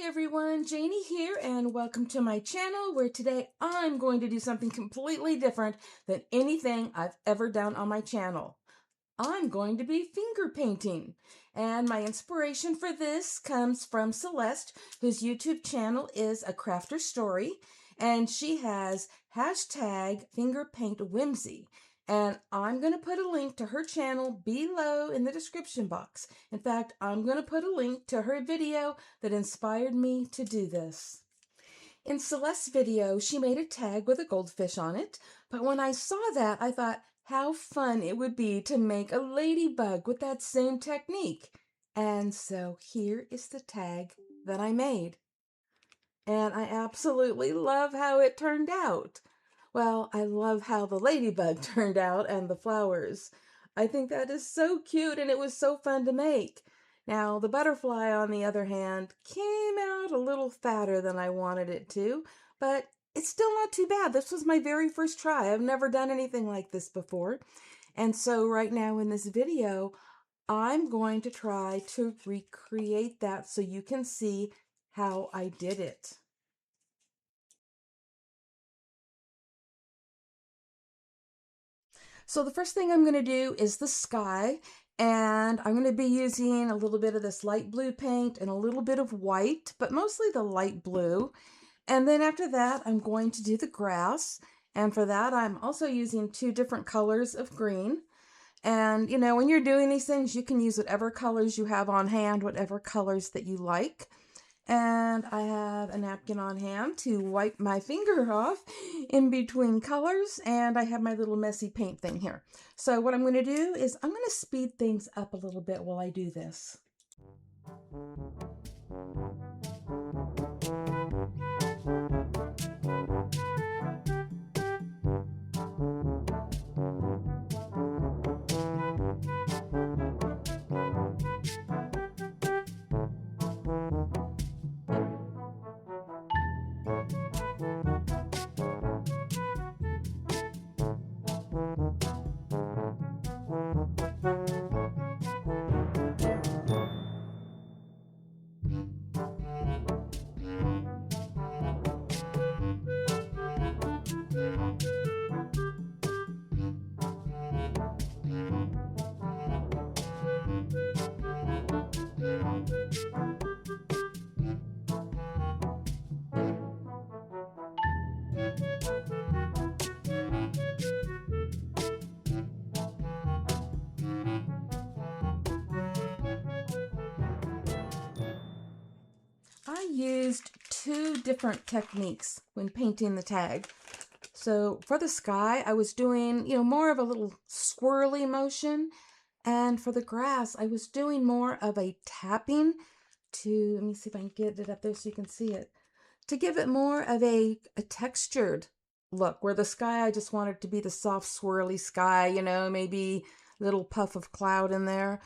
everyone, Janie here, and welcome to my channel where today I'm going to do something completely different than anything I've ever done on my channel. I'm going to be finger painting, and my inspiration for this comes from Celeste, whose YouTube channel is A Crafter Story, and she has hashtag #fingerpaintwhimsy. And I'm going to put a link to her channel below in the description box. In fact, I'm going to put a link to her video that inspired me to do this. In Celeste's video, she made a tag with a goldfish on it, but when I saw that, I thought how fun it would be to make a ladybug with that same technique. And so here is the tag that I made. And I absolutely love how it turned out. Well, I love how the ladybug turned out and the flowers. I think that is so cute and it was so fun to make. Now, the butterfly, on the other hand, came out a little fatter than I wanted it to, but it's still not too bad. This was my very first try. I've never done anything like this before. And so right now in this video, I'm going to try to recreate that so you can see how I did it. So the first thing I'm going to do is the sky, and I'm going to be using a little bit of this light blue paint and a little bit of white, but mostly the light blue. And then after that, I'm going to do the grass. And for that, I'm also using 2 different colors of green. And, you know, when you're doing these things, you can use whatever colors you have on hand, whatever colors that you like. And I have a napkin on hand to wipe my finger off in between colors, and I have my little messy paint thing here. So what I'm going to do is I'm going to speed things up a little bit while I do this. I used 2 different techniques when painting the tag. So for the sky, I was doing, more of a little swirly motion. And for the grass, I was doing more of a tapping let me see if I can get it up there so you can see it, to give it more of a textured look, where the sky, I just wanted to be the soft swirly sky, maybe a little puff of cloud in there.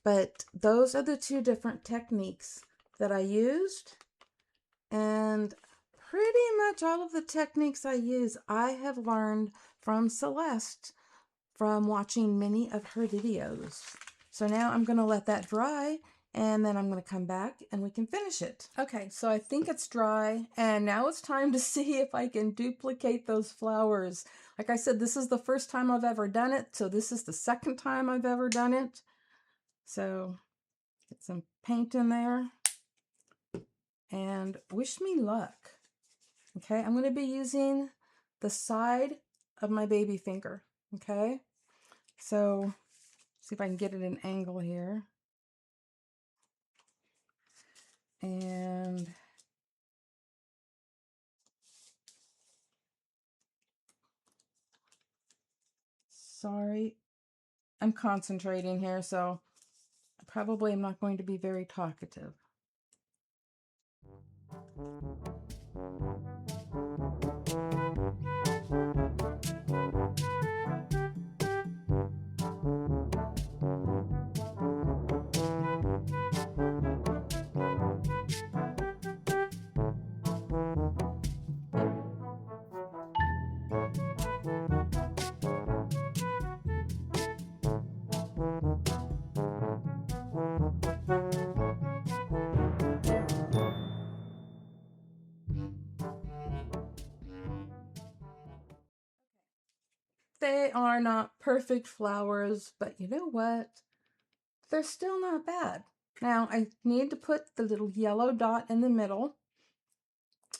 But those are the 2 different techniques that I used, and pretty much all of the techniques I use I have learned from Celeste from watching many of her videos. So now I'm going to let that dry, and then I'm going to come back and we can finish it. Okay, so I think it's dry, and now it's time to see if I can duplicate those flowers. Like I said, this is the first time I've ever done it, so this is the second time I've ever done it. So get some paint in there and wish me luck. Okay, I'm going to be using the side of my baby finger. Okay, so see if I can get it an angle here. And sorry, I'm concentrating here, so I probably am not going to be very talkative. They are not perfect flowers, but you know what? They're still not bad. Now I need to put the little yellow dot in the middle,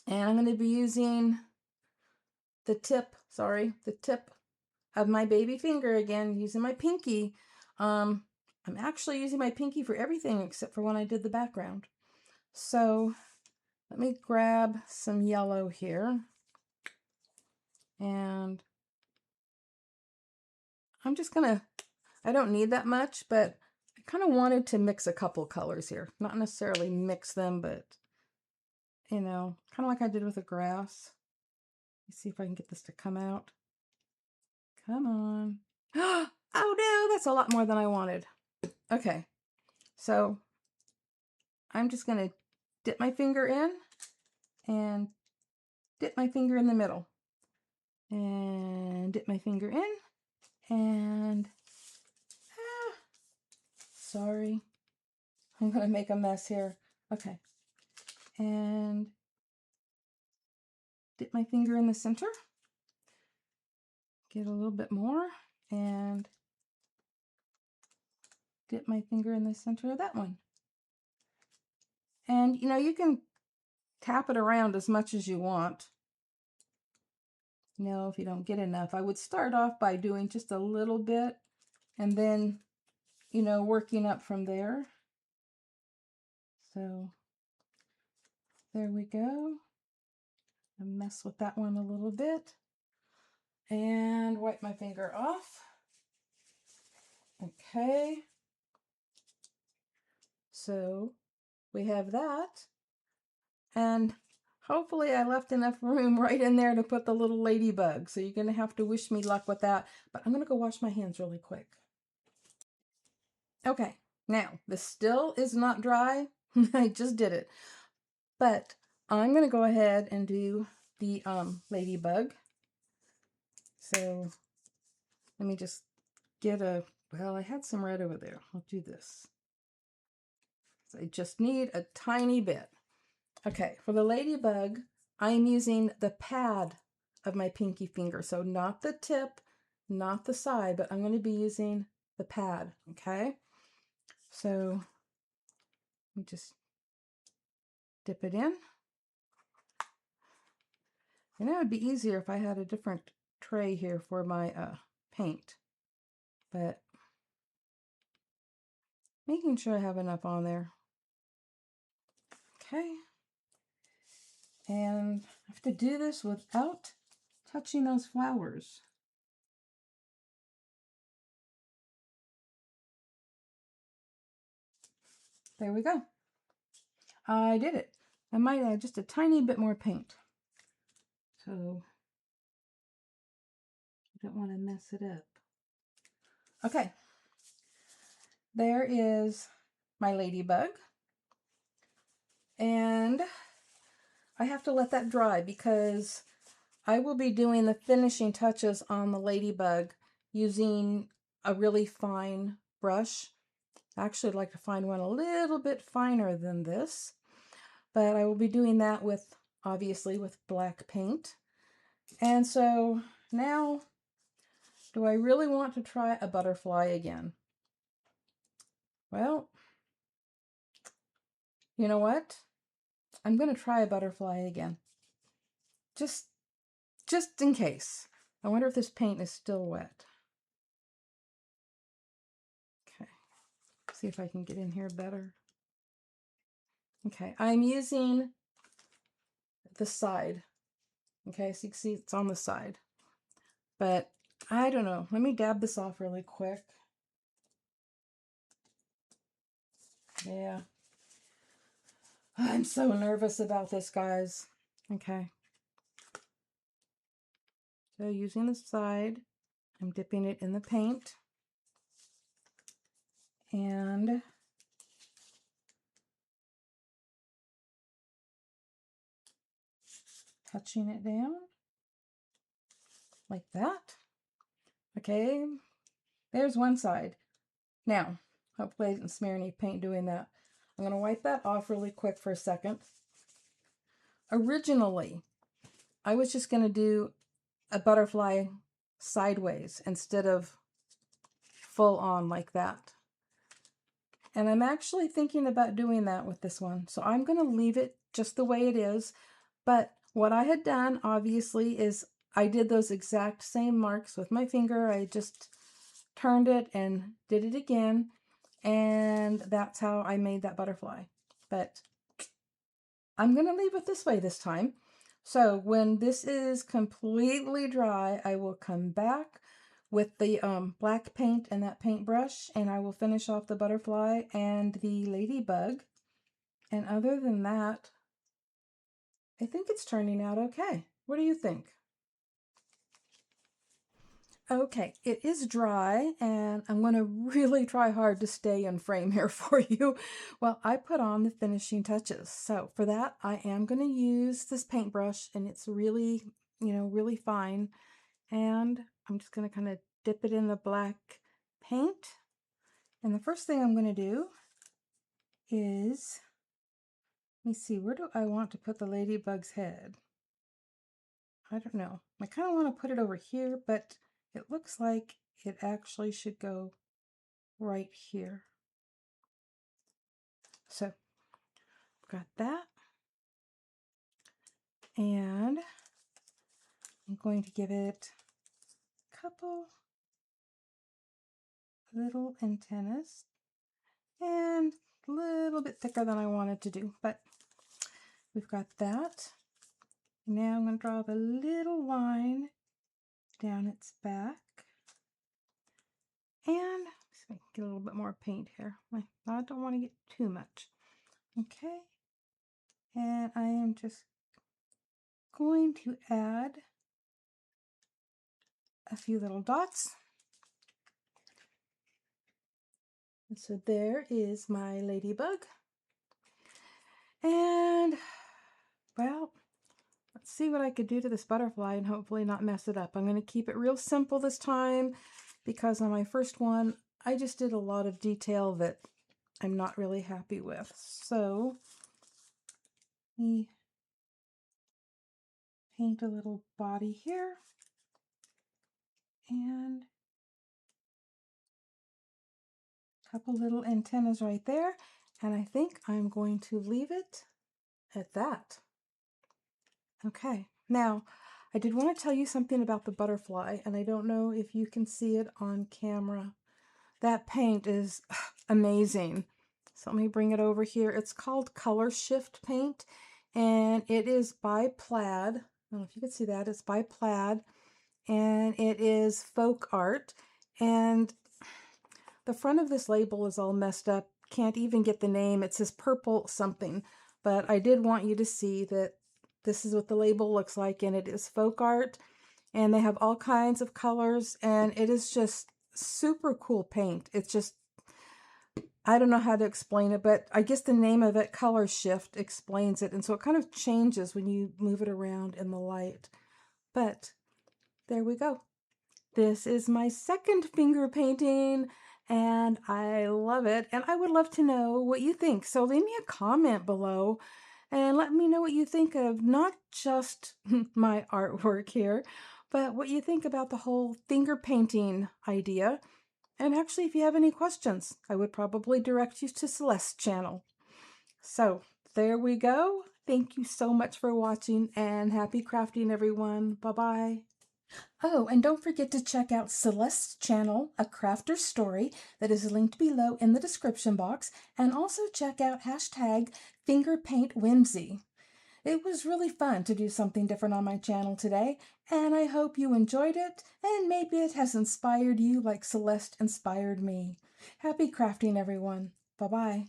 and I'm going to be using the tip of my baby finger again, using my pinky. I'm actually using my pinky for everything except for when I did the background. So let me grab some yellow here, and I'm just gonna, I don't need that much, but I kind of wanted to mix a couple colors here. Not necessarily mix them, but you know, kind of like I did with the grass. Let's see if I can get this to come out. Come on. Oh no, that's a lot more than I wanted. Okay, so I'm just going to dip my finger in and dip my finger in the middle. And dip my finger in and... sorry. I'm going to make a mess here. Okay. And dip my finger in the center. Get a little bit more. And dip my finger in the center of that one. And, you know, you can tap it around as much as you want. You know, if you don't get enough. I would start off by doing just a little bit and then, you know, working up from there. So there we go. I mess with that one a little bit and wipe my finger off. Okay. So we have that. And hopefully I left enough room right in there to put the little ladybug. So you're going to have to wish me luck with that. But I'm going to go wash my hands really quick. Okay. Now, this still is not dry. I just did it. But I'm going to go ahead and do the ladybug. So let me just get a, well, I had some red over there. I'll do this. So I just need a tiny bit. Okay, for the ladybug, I'm using the pad of my pinky finger. So not the tip, not the side, but I'm going to be using the pad, okay? So let me just dip it in. You know, it'd be easier if I had a different tray here for my paint, but making sure I have enough on there. Okay. And I have to do this without touching those flowers. There we go. I did it. I might add just a tiny bit more paint. So I don't want to mess it up. Okay. There is my ladybug. And I have to let that dry because I will be doing the finishing touches on the ladybug using a really fine brush. Actually, I'd like to find one a little bit finer than this, but I will be doing that with, obviously, with black paint. And so now, do I really want to try a butterfly again? Well, you know what? I'm going to try a butterfly again. Just in case. I wonder if this paint is still wet. Okay, see if I can get in here better. Okay, I'm using the side. Okay, so you can see it's on the side. But I don't know. Let me dab this off really quick. Yeah. I'm so nervous about this, guys. Okay. So using the side, I'm dipping it in the paint. And touching it down like that. Okay, there's one side. Now, hopefully I didn't smear any paint doing that. I'm going to wipe that off really quick for a second. Originally, I was just going to do a butterfly sideways instead of full on like that. And I'm actually thinking about doing that with this one. So I'm going to leave it just the way it is. But what I had done, obviously, is I did those exact same marks with my finger. I just turned it and did it again. And that's how I made that butterfly. But I'm going to leave it this way this time. So when this is completely dry, I will come back with the black paint and that paintbrush, and I will finish off the butterfly and the ladybug. And other than that, I think it's turning out okay. What do you think? Okay, it is dry, and I'm going to really try hard to stay in frame here for you while I put on the finishing touches. So for that, I am going to use this paintbrush, and it's really, really fine. And I'm just going to kind of dip it in the black paint. And the first thing I'm going to do is, let me see, where do I want to put the ladybug's head? I don't know. I kind of want to put it over here, but it looks like it actually should go right here. So I've got that. And I'm going to give it a couple little antennas and a little bit thicker than I wanted to do, but we've got that. Now I'm going to draw the little line down its back. And let's get a little bit more paint here. I don't want to get too much. Okay. And I am just going to add a few little dots. And so there is my ladybug. And, well, let's see what I could do to this butterfly and hopefully not mess it up. I'm going to keep it real simple this time because on my first one, I just did a lot of detail that I'm not really happy with. So, let me paint a little body here. And a couple little antennas right there. And I think I'm going to leave it at that. Okay, now I did want to tell you something about the butterfly, and I don't know if you can see it on camera. That paint is amazing. So let me bring it over here. It's called Color Shift paint, and it is by Plaid. I don't know if you can see that. It's by Plaid, and it is folk art. And the front of this label is all messed up. Can't even get the name. It says purple something. But I did want you to see that this is what the label looks like, and it is folk art. And they have all kinds of colors, and it is just super cool paint. It's just, I don't know how to explain it, but I guess the name of it, Color Shift, explains it. And so it kind of changes when you move it around in the light. But there we go. This is my second finger painting, and I love it. And I would love to know what you think. So leave me a comment below and let me know what you think of not just my artwork here, but what you think about the whole finger painting idea. And actually, if you have any questions, I would probably direct you to Celeste's channel. So there we go. Thank you so much for watching, and happy crafting, everyone. Bye-bye. Oh, and don't forget to check out Celeste's channel, A Crafter's Story, that is linked below in the description box, and also check out #FingerPaintWhimsy. It was really fun to do something different on my channel today, and I hope you enjoyed it, and maybe it has inspired you like Celeste inspired me. Happy crafting, everyone. Bye-bye.